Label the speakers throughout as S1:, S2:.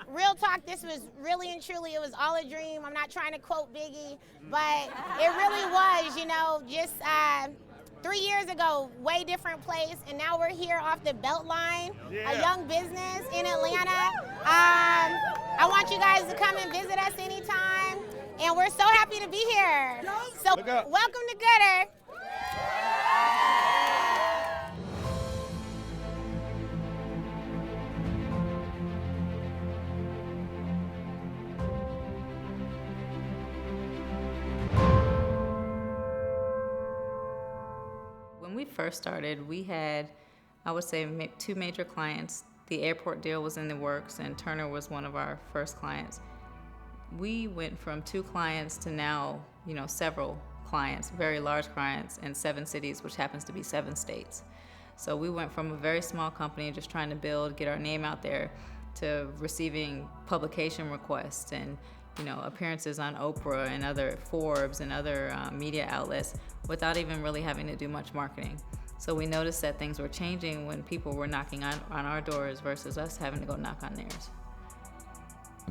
S1: Real talk, this was really and truly, it was all a dream. I'm not trying to quote Biggie, but it really was, just 3 years ago, way different place, and now we're here off the Beltline, a young business in Atlanta. I want you guys to come and visit us anytime, and we're so happy to be here. So welcome to Goodr.
S2: When we first started, we had, I would say, two major clients. The airport deal was in the works, and Turner was one of our first clients. We went from 2 clients to now, several clients, very large clients in 7 cities, which happens to be 7 states. So we went from a very small company just trying to build, get our name out there, to receiving publication requests and appearances on Oprah and other Forbes and other media outlets without even really having to do much marketing. So we noticed that things were changing when people were knocking on our doors versus us having to go knock on theirs.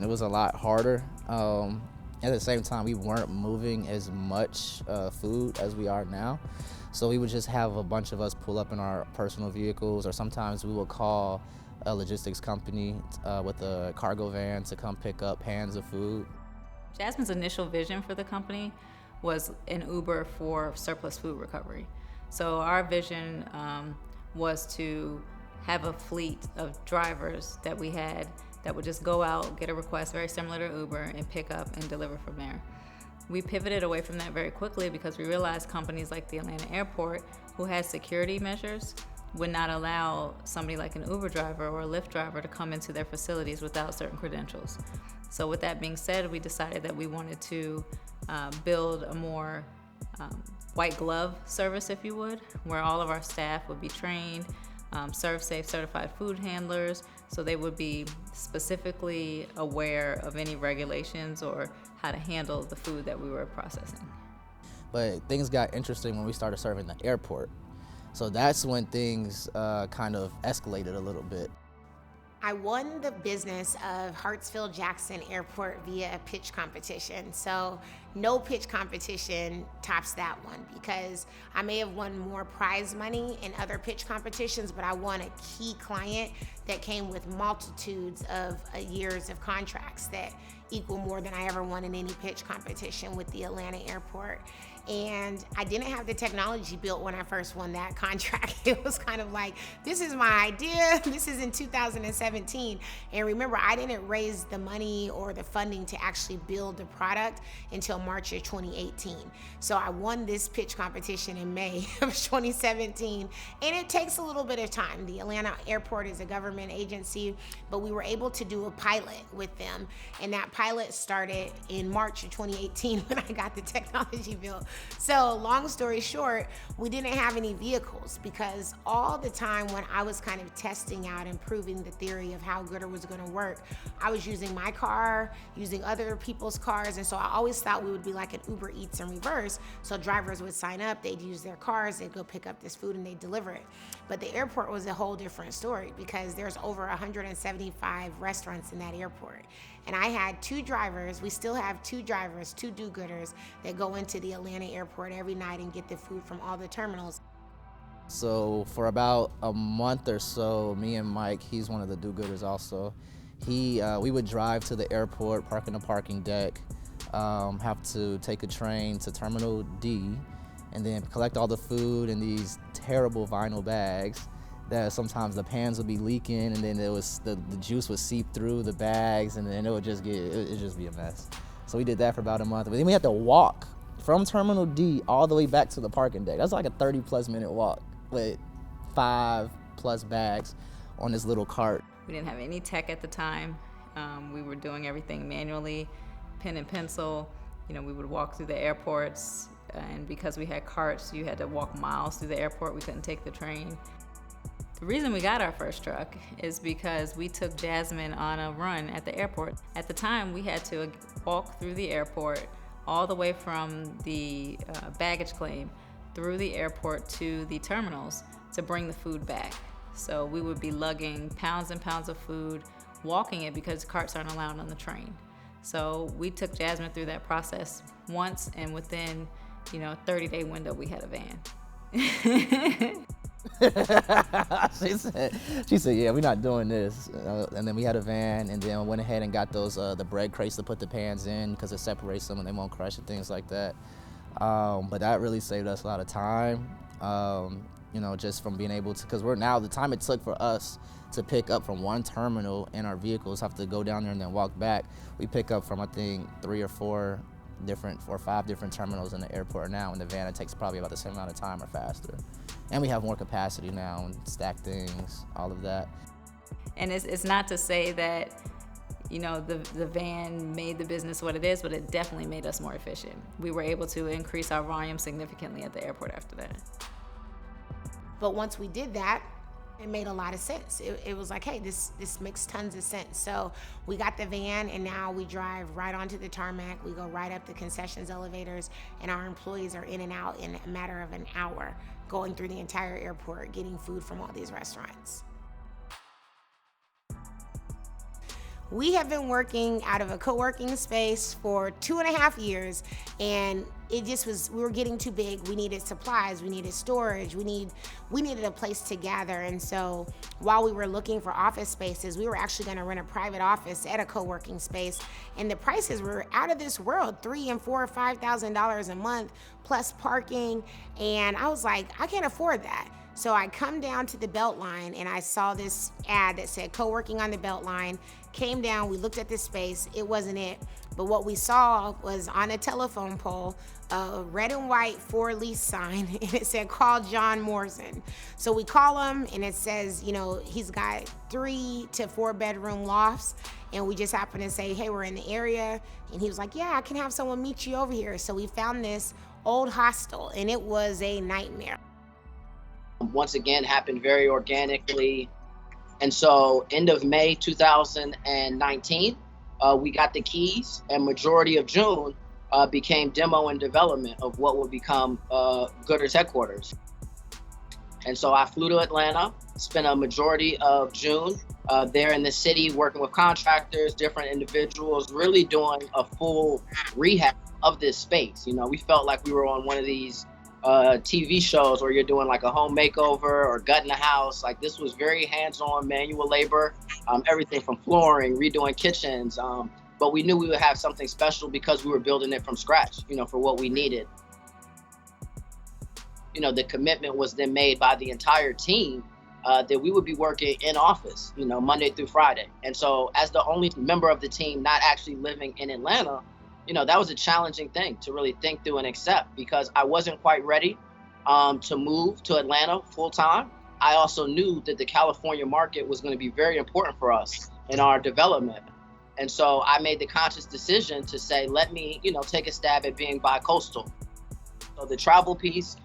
S3: It was a lot harder. At the same time, we weren't moving as much food as we are now. So we would just have a bunch of us pull up in our personal vehicles, or sometimes we would call a logistics company with a cargo van to come pick up pans of food.
S2: Jasmine's initial vision for the company was an Uber for surplus food recovery. So our vision was to have a fleet of drivers that we had that would just go out, get a request very similar to Uber, and pick up and deliver from there. We pivoted away from that very quickly because we realized companies like the Atlanta airport, who had security measures, would not allow somebody like an Uber driver or a Lyft driver to come into their facilities without certain credentials. So with that being said, we decided that we wanted to build a more white glove service, if you would, where all of our staff would be trained, ServSafe certified food handlers, so they would be specifically aware of any regulations or how to handle the food that we were processing.
S3: But things got interesting when we started serving the airport. So that's when things kind of escalated a little bit.
S1: I won the business of Hartsfield-Jackson Airport via a pitch competition. So no pitch competition tops that one, because I may have won more prize money in other pitch competitions, but I won a key client that came with multitudes of years of contracts that equal more than I ever won in any pitch competition with the Atlanta airport. And I didn't have the technology built when I first won that contract. It was kind of like, this is my idea. This is in 2017. And remember, I didn't raise the money or the funding to actually build the product until March of 2018. So I won this pitch competition in May of 2017. And it takes a little bit of time. The Atlanta airport is a government agency, but we were able to do a pilot with them. And that pilot started in March of 2018 when I got the technology built. So long story short, we didn't have any vehicles, because all the time when I was kind of testing out and proving the theory of how Goodr was going to work, I was using my car, using other people's cars, and so I always thought we would be like an Uber Eats in reverse. So drivers would sign up, they'd use their cars, they'd go pick up this food and they'd deliver it. But the airport was a whole different story, because there's over 175 restaurants in that airport. And I had 2 drivers, we still have 2 drivers, 2 do-gooders that go into the Atlanta airport every night and get the food from all the terminals.
S3: So for about a month or so, me and Mike, he's one of the do-gooders also, we would drive to the airport, park in the parking deck, have to take a train to Terminal D, and then collect all the food in these terrible vinyl bags that sometimes the pans would be leaking, and then the juice would seep through the bags, and then it would just be a mess. So we did that for about a month. But then we had to walk from Terminal D all the way back to the parking deck. That's like a 30+ minute walk with 5+ bags on this little cart.
S2: We didn't have any tech at the time. We were doing everything manually, pen and pencil. We would walk through the airports, and because we had carts, you had to walk miles through the airport. We couldn't take the train. The reason we got our first truck is because we took Jasmine on a run at the airport. At the time, we had to walk through the airport all the way from the baggage claim through the airport to the terminals to bring the food back. So we would be lugging pounds and pounds of food walking it because carts aren't allowed on the train. So we took Jasmine through that process once, and within, 30-day window, we had a van.
S3: she said, yeah, we're not doing this. And then we had a van, and then went ahead and got those the bread crates to put the pans in because it separates them and they won't crush and things like that. But that really saved us a lot of time, just from being able to, because the time it took for us to pick up from one terminal and our vehicles have to go down there and then walk back, we pick up from, I think, 3 or 4 or 5 different terminals in the airport now. In the van, it takes probably about the same amount of time or faster. And we have more capacity now and stack things, all of that.
S2: And it's not to say that, the van made the business what it is, but it definitely made us more efficient. We were able to increase our volume significantly at the airport after that.
S1: But once we did that, it made a lot of sense. It was like, hey, this makes tons of sense. So we got the van, and now we drive right onto the tarmac. We go right up the concessions elevators, and our employees are in and out in a matter of an hour, going through the entire airport, getting food from all these restaurants. We have been working out of a co-working space for 2.5 years, and we were getting too big. We needed supplies, we needed storage, we needed a place to gather. And so while we were looking for office spaces, we were actually gonna rent a private office at a co-working space, and the prices were out of this world, $3,000 and $4,000 or $5,000 a month, plus parking. And I was like, I can't afford that. So I come down to the Beltline, and I saw this ad that said co-working on the Beltline. Came down, we looked at this space, it wasn't it. But what we saw was on a telephone pole, a red and white for lease sign, and it said, call John Morrison. So we call him, and it says, he's got 3 to 4 bedroom lofts. And we just happened to say, hey, we're in the area. And he was like, yeah, I can have someone meet you over here. So we found this old hostel, and it was a nightmare.
S4: Once again, happened very organically. And so end of May 2019, we got the keys, and majority of June became demo and development of what would become Goodr's headquarters. And so I flew to Atlanta, spent a majority of June there in the city, working with contractors, different individuals, really doing a full rehab of this space. We felt like we were on one of these TV shows where you're doing like a home makeover or gutting a house. Like, this was very hands-on manual labor, everything from flooring, redoing kitchens. But we knew we would have something special because we were building it from scratch, for what we needed. The commitment was then made by the entire team that we would be working in office, Monday through Friday. And so as the only member of the team not actually living in Atlanta, that was a challenging thing to really think through and accept, because I wasn't quite ready to move to Atlanta full time. I also knew that the California market was going to be very important for us in our development. And so I made the conscious decision to say, let me, take a stab at being bi-coastal. So the travel piece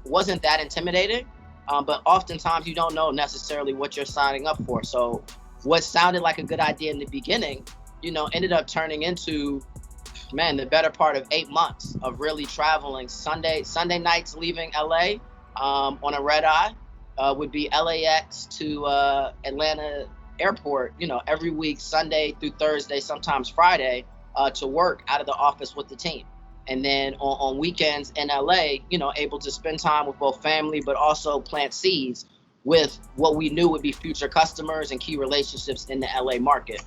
S4: wasn't that intimidating, but oftentimes you don't know necessarily what you're signing up for. So what sounded like a good idea in the beginning, ended up turning into, the better part of 8 months of really traveling. Sunday nights leaving LA on a red eye would be LAX to Atlanta airport, every week, Sunday through Thursday, sometimes Friday, to work out of the office with the team. And then on weekends in LA, able to spend time with both family, but also plant seeds with what we knew would be future customers and key relationships in the LA market.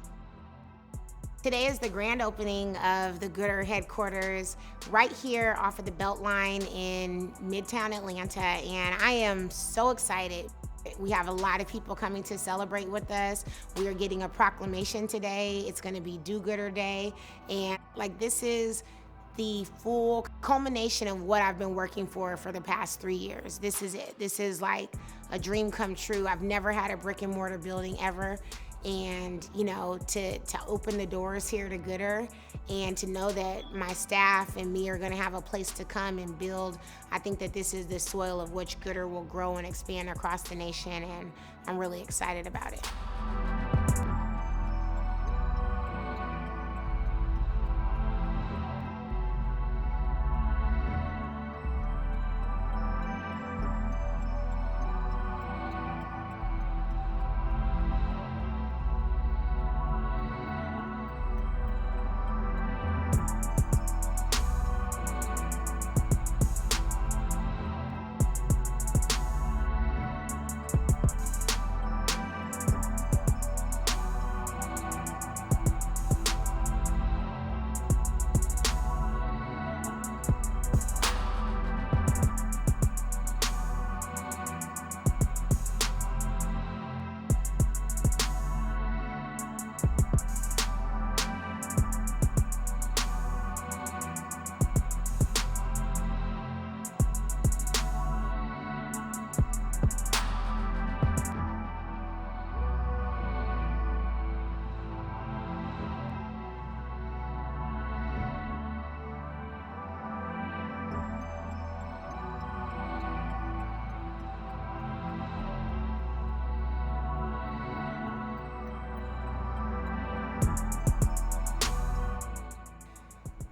S1: Today is the grand opening of the Goodr headquarters right here off of the Beltline in Midtown Atlanta, and I am so excited. We have a lot of people coming to celebrate with us. We are getting a proclamation today. It's going to be Do Goodr Day, and this is the full culmination of what I've been working for the past 3 years. This is it. This is like a dream come true. I've never had a brick and mortar building ever. And to open the doors here to Goodr, and to know that my staff and me are going to have a place to come and build, I think that this is the soil of which Goodr will grow and expand across the nation, and I'm really excited about it.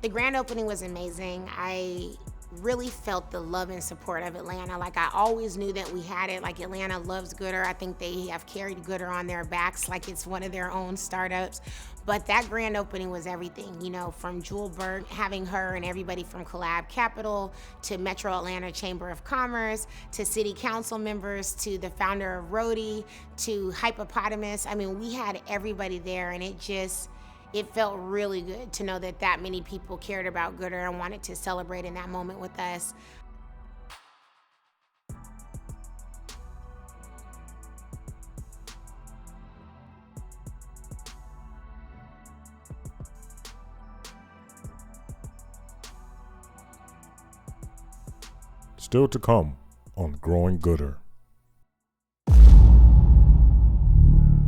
S1: The grand opening was amazing. I really felt the love and support of Atlanta. Like, I always knew that we had it. Like, Atlanta loves Goodr. I think they have carried Goodr on their backs like it's one of their own startups. But that grand opening was everything, you know, from Jewel Berg, having her and everybody from Collab Capital to Metro Atlanta Chamber of Commerce to city council members to the founder of Rhodey to Hypopotamus. I mean, we had everybody there, and it felt really good to know that that many people cared about Goodr and wanted to celebrate in that moment with us.
S5: Still to come on Growing Goodr.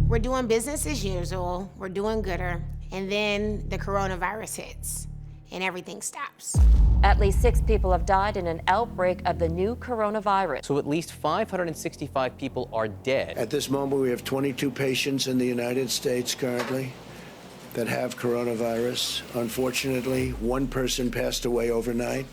S1: We're doing business as usual, we're doing Goodr, and then the coronavirus hits and everything stops.
S6: At least 6 people have died in an outbreak of the new coronavirus.
S7: So at least 565 people are dead.
S8: At this moment, we have 22 patients in the United States currently that have coronavirus. Unfortunately, 1 person passed away overnight.